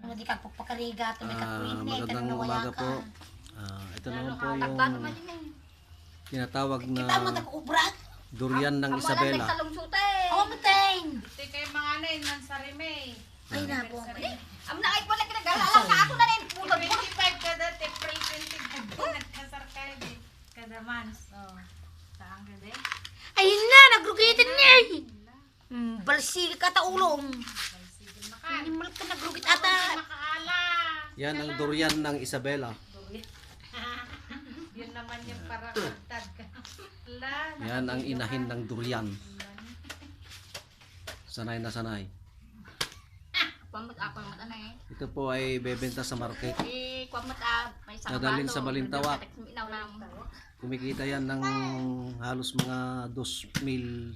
Ano di ka pagpakariga to may kakuin niya. Magandang umaga po. Ito naman po yung tinatawag na Kita mo nag-ubrat. durian ng Isabela. Oh, mateng. Ito kayo mga nain ng sarime. Ay na po. Am na ay wala kinagalala sa ako na rin. Pulot 25 kada, April 25 nagkasar kayo din. Kada months. Oh. Saan ka din? Ayun na, nagrugitin niya. Balsig ka taulong. Animal ka nagrugit ata. Makaala. Yan ang durian ng Isabela. Yun naman yung para kagtad ka. Yan ang inahin ng durian. Sanay na sanay. Kwamat ako mat anay. Ito po ay bebenta sa market. Kwamat may sa Nadalhin sa Balintawak. Minaw nam. Kumikita yan ng halos mga 2,000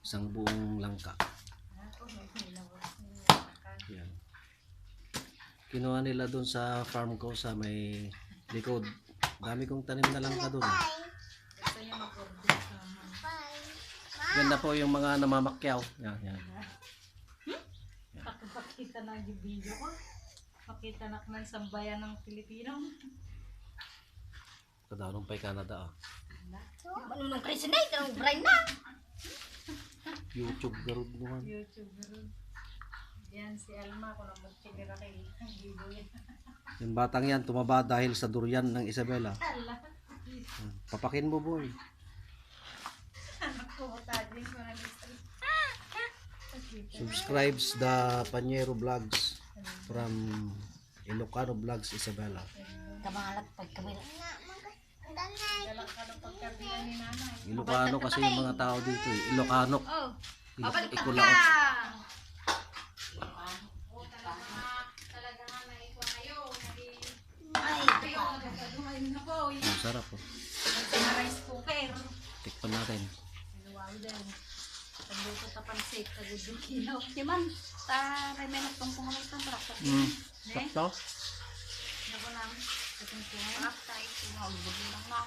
isang buong langka. Yan. Kinuha nila doon sa farm ko sa may likod. Dami kong tanim na langka doon. Ganda po yung mga namamakyaw. Yan, yan. Pakita na yung video ko. Pakita na ng sambayan ng Pilipino. Kadarong pa'y Canada ah. Ano nung Chris na ito, brain na. YouTube garod naman. YouTuber. Yan si Alma ko na magchigera kay video yan. Yung batang yan tumaba dahil sa durian ng Isabela. Papakin mo boy. Anak ko, tajin ko na gusto. Subscribes the Panyero Vlogs from Ilocano Vlogs Isabela. Kamangalat pagkamila. Dalang ka ng pagkabihan ni nanay. Ilocano kasi yung mga tao dito eh. Ilocano. Oh, babalik ka. Ikulaot. Talaga nga naikuha kayo. Ay, Kayo, nagkaduhay na po. Ang sarap oh. Yung rice cooker. Tikpan natin. Wow din. Pagluto sa pansit, agad yung kinaw. Di man, ta remenos pang pumalik ng barak. Sakto? Naku namin. Itong kinaw. Barak tayo, tumawag lang na.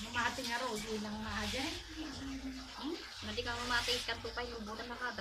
Mamati nga ro, di lang mahadyan. Hindi ka mamatay kan tupay yung bulan na kada.